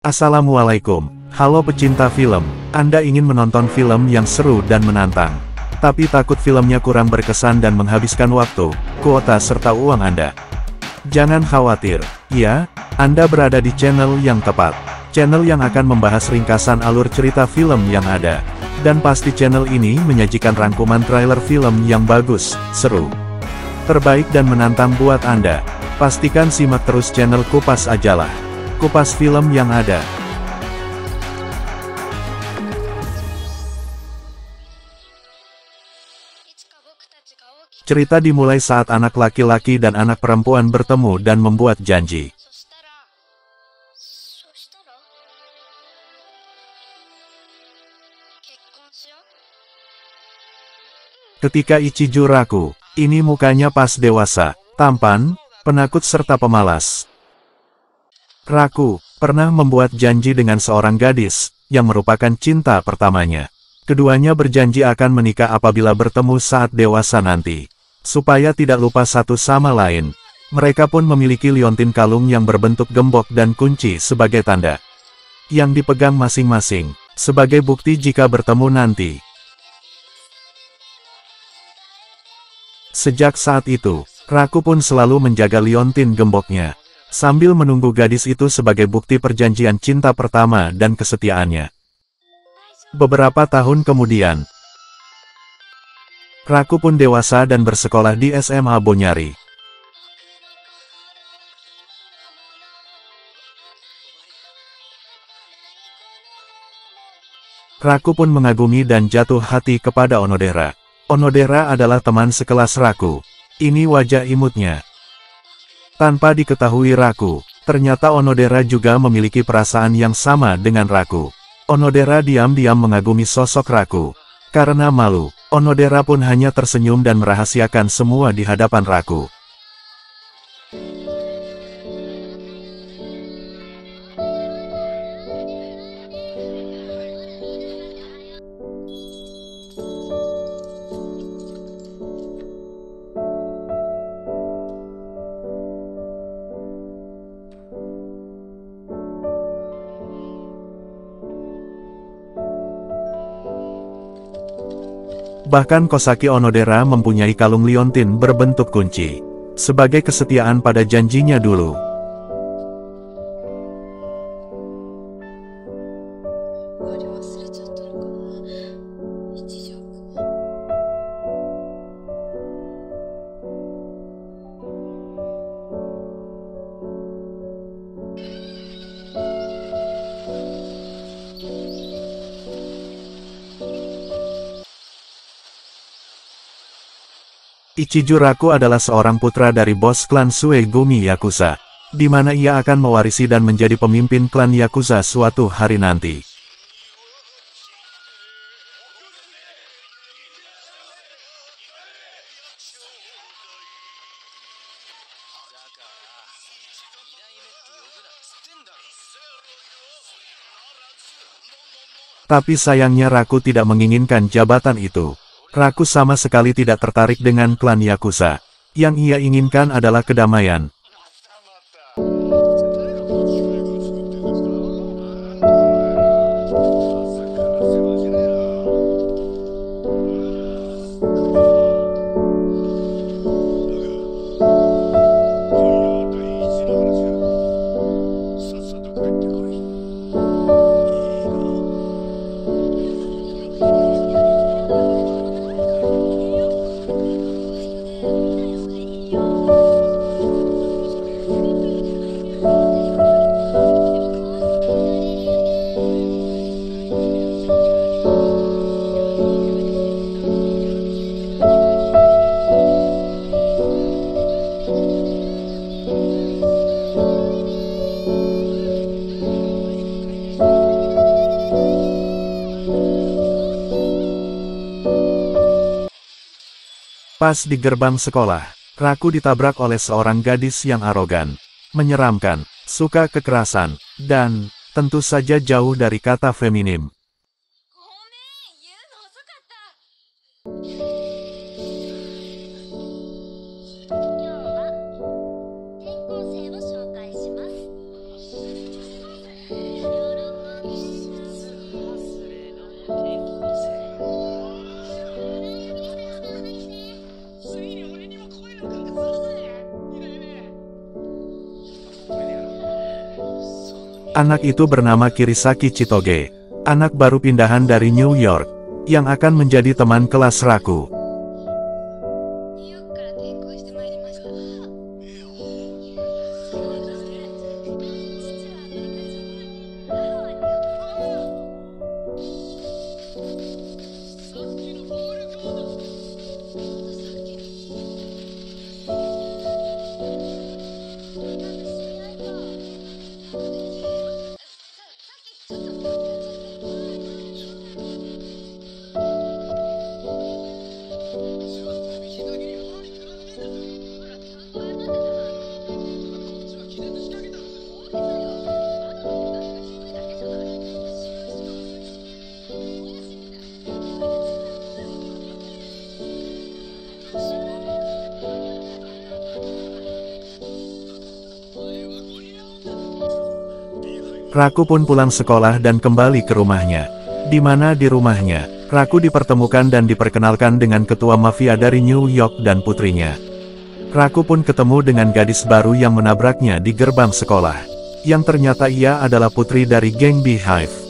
Assalamualaikum, halo pecinta film. Anda ingin menonton film yang seru dan menantang, tapi takut filmnya kurang berkesan dan menghabiskan waktu, kuota serta uang Anda. Jangan khawatir, ya, Anda berada di channel yang tepat. Channel yang akan membahas ringkasan alur cerita film yang ada. Dan pasti channel ini menyajikan rangkuman trailer film yang bagus, seru, terbaik dan menantang buat Anda. Pastikan simak terus channel Kupas Ajalah. Kupas film yang ada. Cerita dimulai saat anak laki-laki dan anak perempuan bertemu dan membuat janji. Ketika Ichijo ragu, ini mukanya pas dewasa, tampan, penakut serta pemalas. Raku pernah membuat janji dengan seorang gadis, yang merupakan cinta pertamanya. Keduanya berjanji akan menikah apabila bertemu saat dewasa nanti. Supaya tidak lupa satu sama lain, mereka pun memiliki liontin kalung yang berbentuk gembok dan kunci sebagai tanda. Yang dipegang masing-masing, sebagai bukti jika bertemu nanti. Sejak saat itu, Raku pun selalu menjaga liontin gemboknya, sambil menunggu gadis itu sebagai bukti perjanjian cinta pertama dan kesetiaannya. Beberapa tahun kemudian, Raku pun dewasa dan bersekolah di SMA Bonyari. Raku pun mengagumi dan jatuh hati kepada Onodera. Onodera adalah teman sekelas Raku. Ini wajah imutnya. Tanpa diketahui Raku, ternyata Onodera juga memiliki perasaan yang sama dengan Raku. Onodera diam-diam mengagumi sosok Raku. Karena malu, Onodera pun hanya tersenyum dan merahasiakan semua di hadapan Raku. Bahkan Kosaki Onodera mempunyai kalung liontin berbentuk kunci, sebagai kesetiaan pada janjinya dulu. Ichijo Raku adalah seorang putra dari bos klan Suegumi Yakuza, di mana ia akan mewarisi dan menjadi pemimpin klan Yakuza suatu hari nanti. Tapi sayangnya Raku tidak menginginkan jabatan itu. Raku sama sekali tidak tertarik dengan klan Yakuza. Yang ia inginkan adalah kedamaian. Pas di gerbang sekolah, Raku ditabrak oleh seorang gadis yang arogan, menyeramkan, suka kekerasan, dan, tentu saja jauh dari kata feminim. Anak itu bernama Kirisaki Chitoge, anak baru pindahan dari New York, yang akan menjadi teman kelas Raku. Raku pun pulang sekolah dan kembali ke rumahnya. Di mana di rumahnya, Raku dipertemukan dan diperkenalkan dengan ketua mafia dari New York dan putrinya. Raku pun ketemu dengan gadis baru yang menabraknya di gerbang sekolah, yang ternyata ia adalah putri dari geng Beehive.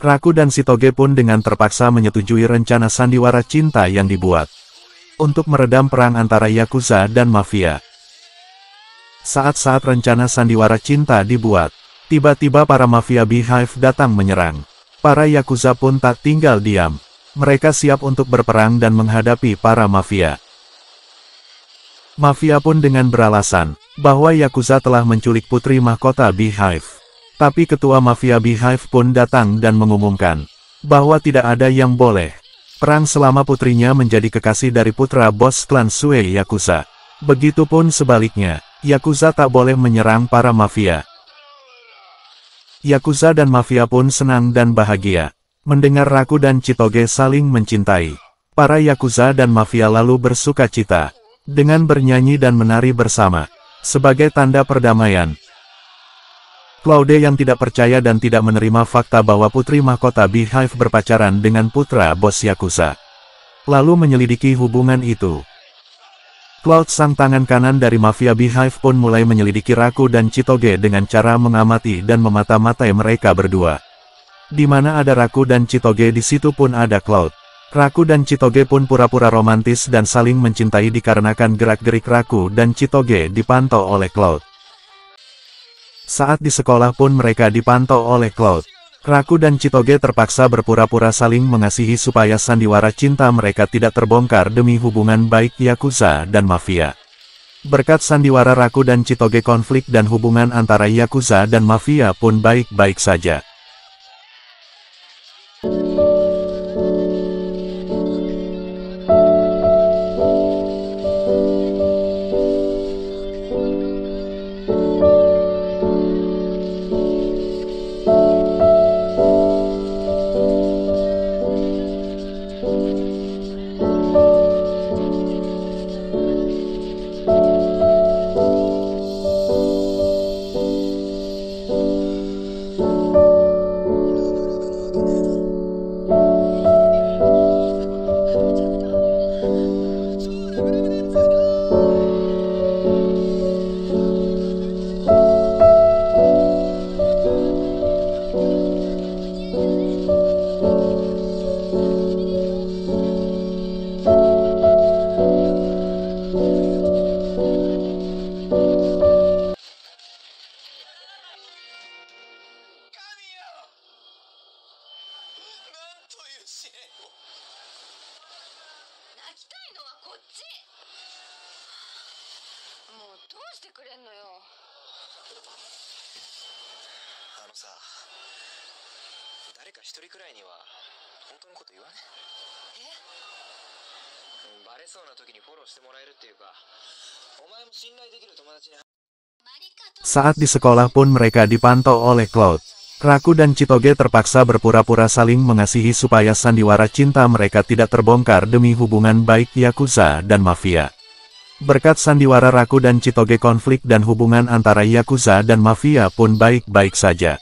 Raku dan Chitoge pun dengan terpaksa menyetujui rencana sandiwara cinta yang dibuat untuk meredam perang antara Yakuza dan Mafia. Saat-saat rencana sandiwara cinta dibuat, tiba-tiba para Mafia Beehive datang menyerang. Para Yakuza pun tak tinggal diam. Mereka siap untuk berperang dan menghadapi para Mafia. Mafia pun dengan beralasan bahwa Yakuza telah menculik putri mahkota Beehive. Tapi ketua Mafia Beehive pun datang dan mengumumkan bahwa tidak ada yang boleh perang selama putrinya menjadi kekasih dari putra bos klan Sue Yakuza. Begitupun sebaliknya, Yakuza tak boleh menyerang para Mafia. Yakuza dan Mafia pun senang dan bahagia mendengar Raku dan Chitoge saling mencintai. Para Yakuza dan Mafia lalu bersukacita dengan bernyanyi dan menari bersama sebagai tanda perdamaian. Claude yang tidak percaya dan tidak menerima fakta bahwa putri mahkota Beehive berpacaran dengan putra bos Yakuza, lalu menyelidiki hubungan itu. Cloud sang tangan kanan dari Mafia Beehive pun mulai menyelidiki Raku dan Chitoge dengan cara mengamati dan memata-matai mereka berdua. Di mana ada Raku dan Chitoge di situ pun ada Cloud. Raku dan Chitoge pun pura-pura romantis dan saling mencintai dikarenakan gerak-gerik Raku dan Chitoge dipantau oleh Cloud. Saat di sekolah pun mereka dipantau oleh Cloud. Raku dan Chitoge terpaksa berpura-pura saling mengasihi supaya sandiwara cinta mereka tidak terbongkar demi hubungan baik Yakuza dan Mafia. Berkat sandiwara Raku dan Chitoge, konflik dan hubungan antara Yakuza dan Mafia pun baik-baik saja. Saat di sekolah pun mereka dipantau oleh Cloud. Raku dan Chitoge terpaksa berpura-pura saling mengasihi supaya sandiwara cinta mereka tidak terbongkar demi hubungan baik Yakuza dan Mafia. Berkat sandiwara Raku dan Chitoge, konflik dan hubungan antara Yakuza dan Mafia pun baik-baik saja.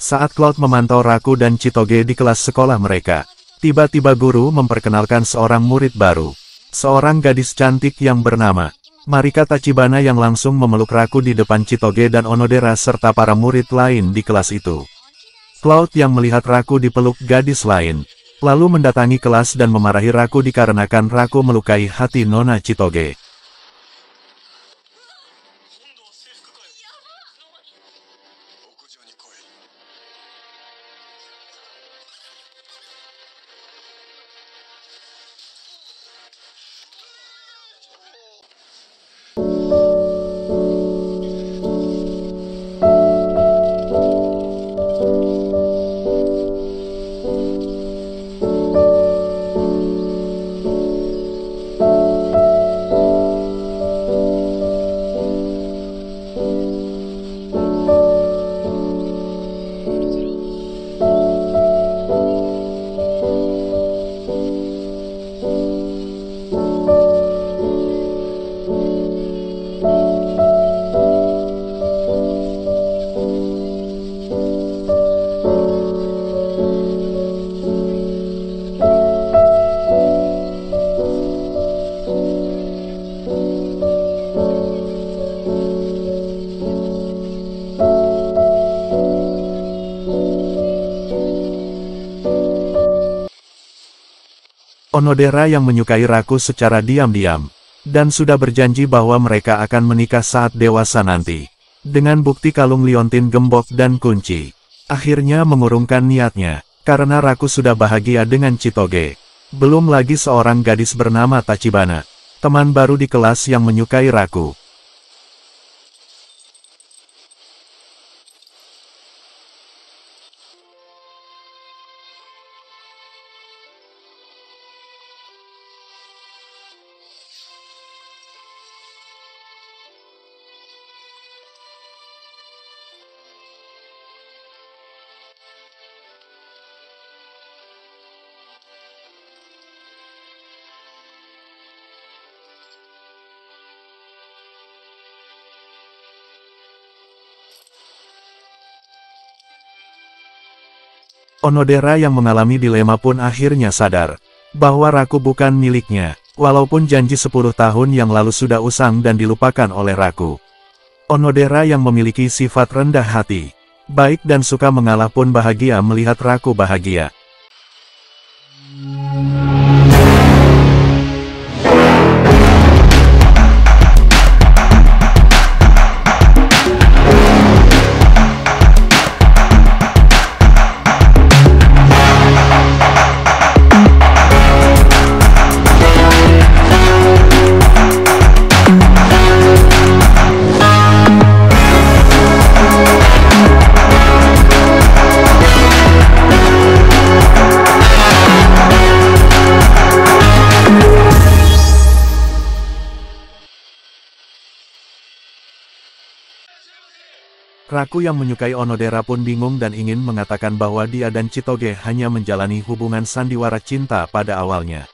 Saat Cloud memantau Raku dan Chitoge di kelas sekolah mereka, tiba-tiba guru memperkenalkan seorang murid baru. Seorang gadis cantik yang bernama Marika Tachibana yang langsung memeluk Raku di depan Chitoge dan Onodera serta para murid lain di kelas itu. Cloud yang melihat Raku dipeluk gadis lain, lalu mendatangi kelas dan memarahi Raku dikarenakan Raku melukai hati Nona Chitoge. Onodera yang menyukai Raku secara diam-diam, dan sudah berjanji bahwa mereka akan menikah saat dewasa nanti. Dengan bukti kalung liontin gembok dan kunci, akhirnya mengurungkan niatnya, karena Raku sudah bahagia dengan Chitoge. Belum lagi seorang gadis bernama Tachibana, teman baru di kelas yang menyukai Raku. Onodera yang mengalami dilema pun akhirnya sadar bahwa Raku bukan miliknya, walaupun janji 10 tahun yang lalu sudah usang dan dilupakan oleh Raku. Onodera yang memiliki sifat rendah hati, baik dan suka mengalah pun bahagia melihat Raku bahagia. Raku yang menyukai Onodera pun bingung dan ingin mengatakan bahwa dia dan Chitoge hanya menjalani hubungan sandiwara cinta pada awalnya.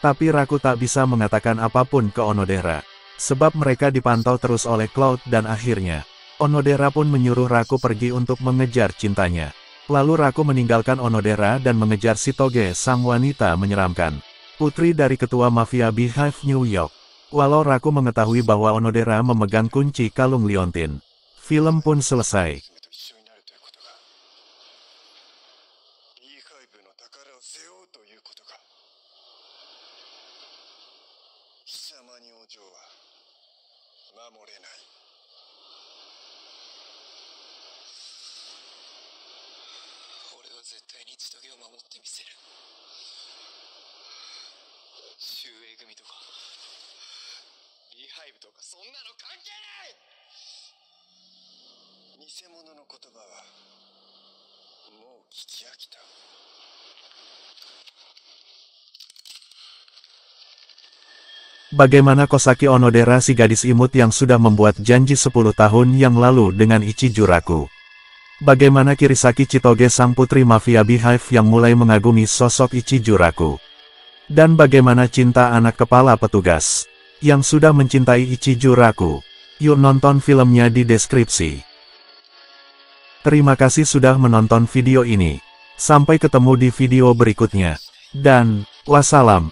Tapi Raku tak bisa mengatakan apapun ke Onodera, sebab mereka dipantau terus oleh Cloud dan akhirnya, Onodera pun menyuruh Raku pergi untuk mengejar cintanya. Lalu Raku meninggalkan Onodera dan mengejar Chitoge, sang wanita menyeramkan, putri dari ketua mafia Beehive New York. Walau Raku mengetahui bahwa Onodera memegang kunci kalung liontin, film pun selesai. Bagaimana Kosaki Onodera, si gadis imut yang sudah membuat janji 10 tahun yang lalu dengan Ichiju Raku? Bagaimana Kirisaki Chitoge, sang putri mafia Beehive yang mulai mengagumi sosok Ichiju Raku? Dan bagaimana cinta anak kepala petugas yang sudah mencintai Ichiju Raku? Yuk nonton filmnya di deskripsi. Terima kasih sudah menonton video ini. Sampai ketemu di video berikutnya. Dan, wassalam.